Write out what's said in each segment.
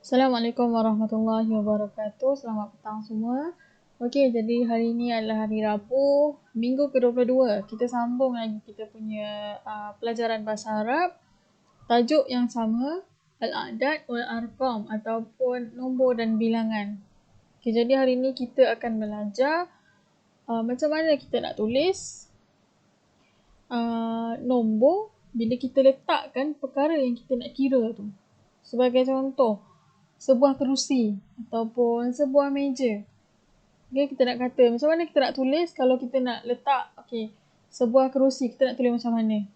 Assalamualaikum warahmatullahi wabarakatuh. Selamat petang semua. Okey, jadi hari ini adalah hari Rabu, minggu ke-22. Kita sambung lagi kita punya pelajaran bahasa Arab. Tajuk yang sama, Al-A'dad wal-Arqam ataupun nombor dan bilangan. Okey, jadi hari ini kita akan belajar macam mana kita nak tulis nombor bila kita letakkan perkara yang kita nak kira tu. Sebagai contoh, sebuah kerusi ataupun sebuah meja. Okay, kita nak kata macam mana kita nak tulis kalau kita nak letak sebuah kerusi, kita nak tulis macam mana.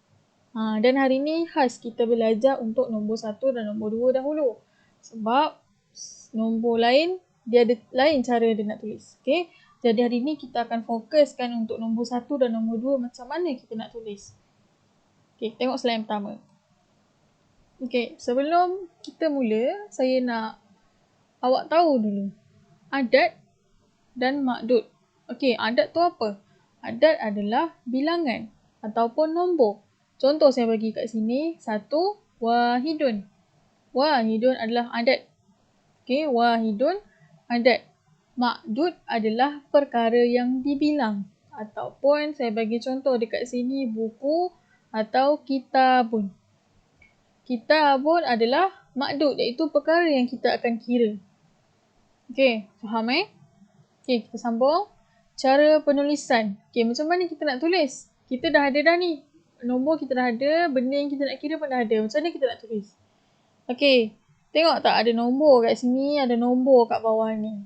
Dan hari ni khas kita belajar untuk nombor 1 dan nombor 2 dahulu. Sebab nombor lain, dia ada lain cara dia nak tulis. Okay? Jadi hari ni kita akan fokuskan untuk nombor 1 dan nombor 2 macam mana kita nak tulis. Okay, tengok slide yang pertama. Okay, sebelum kita mula, saya nak awak tahu dulu adad dan makdud. Okay, adad tu apa? Adad adalah bilangan ataupun nombor. Contoh saya bagi kat sini, 1 wahidun. Wahidun adalah adad. Okay, wahidun adad. Makdud adalah perkara yang dibilang. Ataupun saya bagi contoh dekat sini, buku atau kitabun. Kitabun adalah makdud, iaitu perkara yang kita akan kira. Okey, faham Okey, kita sambung. Cara penulisan. Okey, macam mana kita nak tulis? Kita dah ada dah ni. Nombor kita dah ada, benda yang kita nak kira pun dah ada. Macam mana kita nak tulis? Okey, tengok tak ada nombor kat sini, ada nombor kat bawah ni.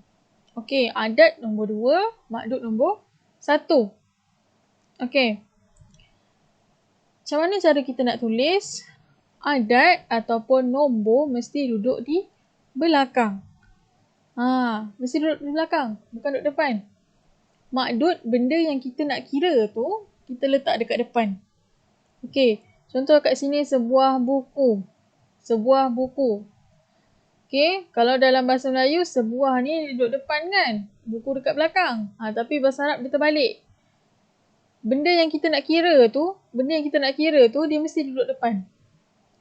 Okey, adad nombor 2, makdud nombor 1. Okey. Macam mana cara kita nak tulis? Adad ataupun nombor mesti duduk di belakang. Mesti duduk di belakang, bukan duduk depan. Makdud, benda yang kita nak kira tu, kita letak dekat depan. Okey, contoh kat sini sebuah buku. Sebuah buku. Okey, kalau dalam bahasa Melayu, sebuah ni duduk depan kan? Buku dekat belakang. Tapi bahasa Arab dia terbalik. Benda yang kita nak kira tu, dia mesti duduk depan.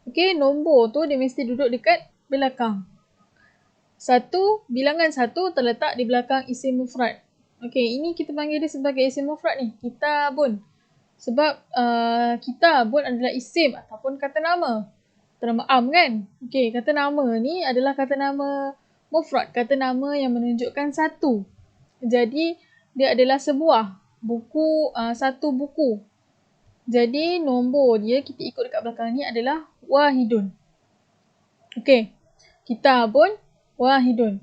Okey, nombor tu dia mesti duduk dekat belakang. Bilangan 1 terletak di belakang isim mufrad. Okey, ini kita panggil dia sebagai isim mufrad ni, kitabun. Sebab kitabun adalah isim ataupun kata nama. Kata nama am kan? Okey, kata nama ni adalah kata nama mufrad, kata nama yang menunjukkan satu. Jadi, dia adalah sebuah buku, satu buku. Jadi, nombor dia kita ikut dekat belakang ni adalah wahidun. Okey, kitabun wahidun.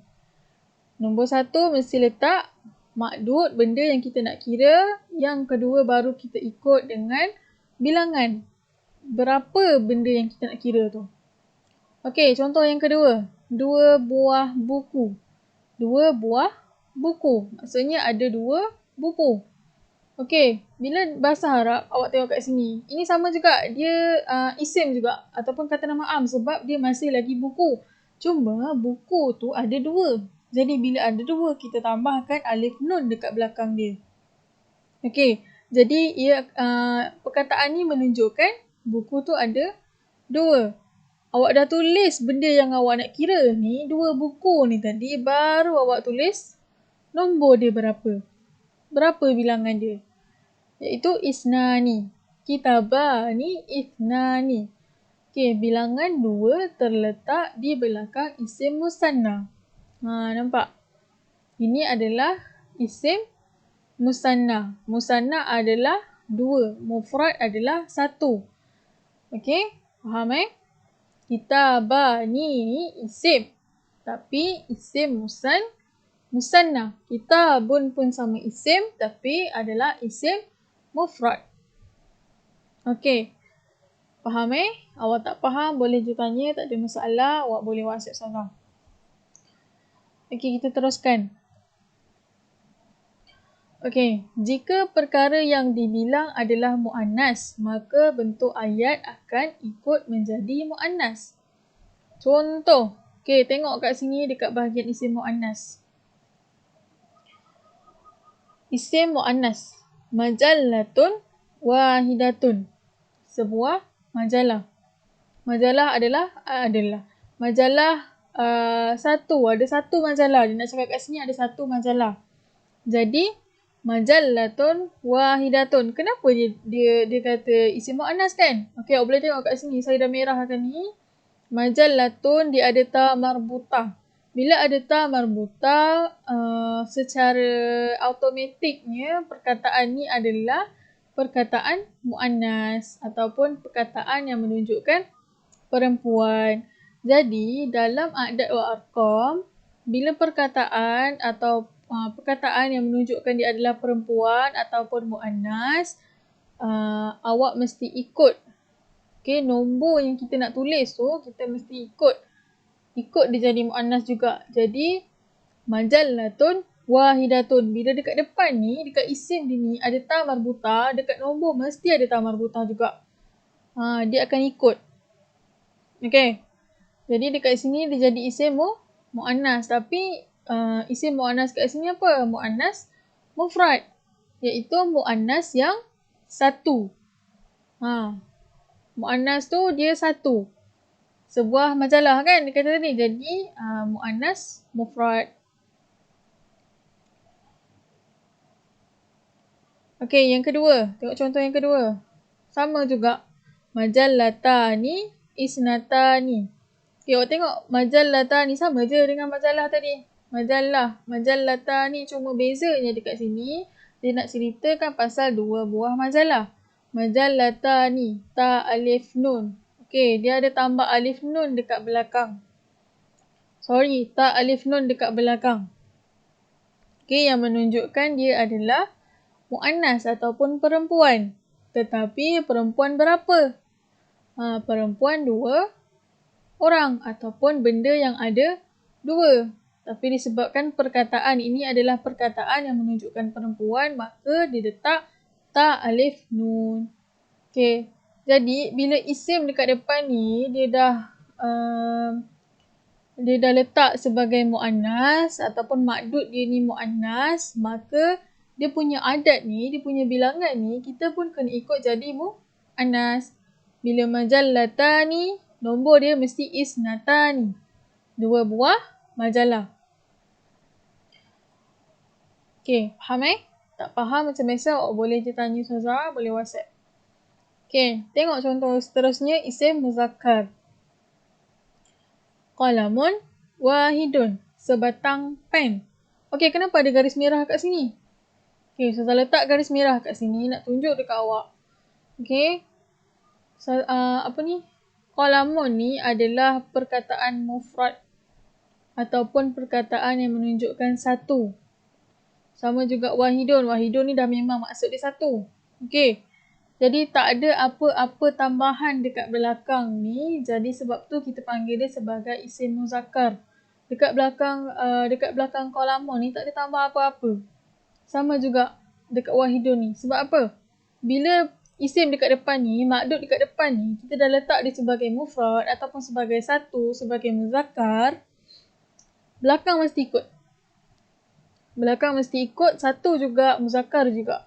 Nombor 1 mesti letak makdud, benda yang kita nak kira. Yang kedua baru kita ikut dengan bilangan. Berapa benda yang kita nak kira tu. Okey, contoh yang kedua. 2 buah buku. 2 buah buku. Maksudnya ada 2 buku. Okey, bila bahasa Arab, awak tengok kat sini. Ini sama juga, dia isim juga ataupun kata nama am sebab dia masih lagi buku. Cuma buku tu ada 2. Jadi bila ada 2, kita tambahkan alif nun dekat belakang dia. Okey, jadi perkataan ni menunjukkan buku tu ada 2. Awak dah tulis benda yang awak nak kira ni, 2 buku ni tadi, baru awak tulis nombor dia berapa. Berapa bilangan dia? Iaitu isnani. Kitabani ithnani. Okey, bilangan 2 terletak di belakang isim musanna. Nampak? Ini adalah isim musanna. Musanna adalah 2. Mufrad adalah 1. Okey, faham Kitabani ni isim. Tapi isim musanna. Kitabun pun sama isim tapi adalah isim mufrad. Okey. Faham Awak tak faham boleh je tanya, tak ada masalah. Awak boleh WhatsApp saya. Okey, kita teruskan. Okey, jika perkara yang dibilang adalah muannas, maka bentuk ayat akan ikut menjadi muannas. Contoh. Okey, tengok kat sini dekat bahagian isim muannas. Isim muannas. Majallatun wahidatun. Sebuah majalah. Majalah adalah majalah ada satu majalah. Dia nak cakap kat sini ada satu majalah. Jadi majallatun wahidatun. Kenapa dia kata isim muannas kan? Okey, awak boleh tengok kat sini. Saya dah merahkan ni. Majallatun dia ada ta marbutah. Bila ada ta marbutah, secara automatiknya perkataan ni adalah perkataan muannas ataupun perkataan yang menunjukkan perempuan. Jadi dalam a'dad wa arqam, bila perkataan atau perkataan yang menunjukkan dia adalah perempuan ataupun muannas, awak mesti ikut. Okay, nombor yang kita nak tulis tu, kita mesti ikut dia jadi muannas juga. Jadi majallatun wahidatun. Bila dekat depan ni, dekat isim dia ni ada ta marbutah, dekat nombor mesti ada ta marbutah juga. Dia akan ikut. Okay. Jadi dekat sini dia jadi isim muannas. Tapi isim muannas kat sini apa? Muannas mufrad. Iaitu muannas yang satu. Muannas tu dia satu. Sebuah majalah kan dia kata tadi. Jadi muannas mufrad. Okey, yang kedua. Tengok contoh yang kedua. Sama juga. Majallatani isnatani. Okey, awak tengok majallatani sama je dengan majalah tadi. Majallatani cuma bezanya dekat sini. Dia nak ceritakan pasal dua buah majalah. Majallatani. Ta alif nun. Okey, dia ada tambah alif nun dekat belakang. Ta alif nun dekat belakang. Okey, yang menunjukkan dia adalah muannas ataupun perempuan. Tetapi perempuan berapa? Perempuan 2 orang ataupun benda yang ada 2. Tapi disebabkan perkataan ini adalah perkataan yang menunjukkan perempuan, maka diletak ta alif nun. Okey. Jadi bila isim dekat depan ni dia dah letak sebagai muannas ataupun makdud dia ni muannas, maka dia punya adat ni, dia punya bilangan ni, kita pun kena ikut jadi muannas. Bila majallatani, nombor dia mesti isnatani. 2 buah majalah. Okey, faham Tak faham macam biasa, awak boleh je tanya Ustazah, boleh WhatsApp. Okey, tengok contoh seterusnya, isim muzakkar. Qalamun wahidun, sebatang pen. Okey, kenapa ada garis merah kat sini? Okey, Ustazah letak garis merah kat sini nak tunjuk dekat awak. Okey. Qalamun ni adalah perkataan mufrad ataupun perkataan yang menunjukkan satu. Sama juga wahidun. Wahidun ni dah memang maksud dia satu. Okey. Jadi tak ada apa-apa tambahan dekat belakang ni. Jadi sebab tu kita panggil dia sebagai isim muzakkar. Dekat belakang qalamun ni tak ada tambah apa-apa. Sama juga dekat wahidun ni. Sebab apa? Bila isim dekat depan ni, makdud dekat depan ni, kita dah letak dia sebagai mufrad ataupun sebagai satu, sebagai muzakkar, belakang mesti ikut. Belakang mesti ikut, satu juga, muzakkar juga.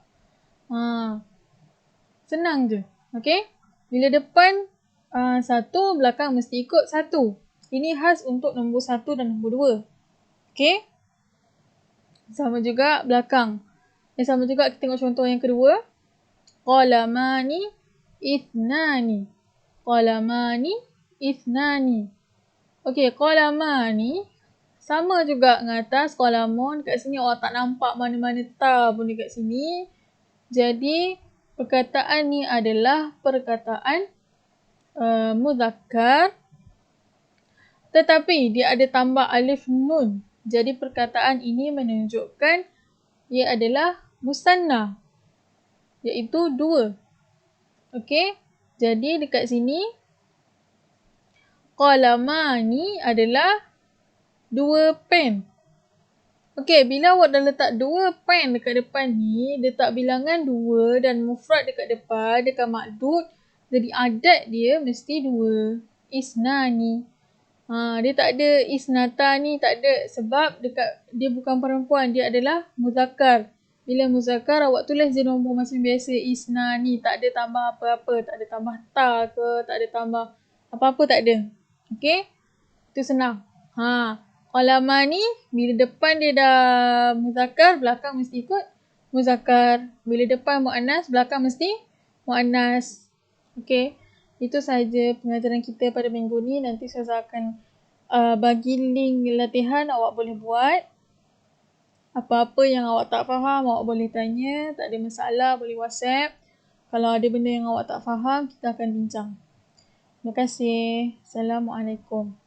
Senang je. Okay? Bila depan satu, belakang mesti ikut satu. Ini khas untuk nombor 1 dan nombor 2. Okay? Sama juga belakang. Sama juga kita tengok contoh yang kedua. Qalamani ithnani. Qalamani ithnani. Okey, qalamani sama juga dengan atas qalamun. Kat sini awak tak nampak mana-mana ta pun dekat sini. Jadi perkataan ni adalah perkataan muzakkar. Tetapi dia ada tambah alif nun. Jadi perkataan ini menunjukkan ia adalah musanna, iaitu 2. Okey, jadi dekat sini qalamani adalah 2 pen. Okey, bila awak dah letak 2 pen dekat depan ni, letak bilangan 2 dan mufrad dekat depan, dekat makdud, jadi adat dia mesti 2. Isnani. Dia tak ada isnatani, tak ada sebab dia bukan perempuan, dia adalah muzakkar. Bila muzakkar awak tulis je nombor macam biasa, isnani, tak ada tambah apa-apa, tak ada tambah ta ke, tak ada tambah apa-apa, tak ada. Okey? Itu senang. Qalamah ni bila depan dia dah muzakkar, belakang mesti ikut muzakkar. Bila depan muannas, belakang mesti muannas. Okey. Itu sahaja pengajaran kita pada minggu ni. Nanti Ustazah akan bagi link latihan, awak boleh buat. Apa-apa yang awak tak faham, awak boleh tanya. Tak ada masalah, boleh WhatsApp. Kalau ada benda yang awak tak faham, kita akan bincang. Terima kasih. Assalamualaikum.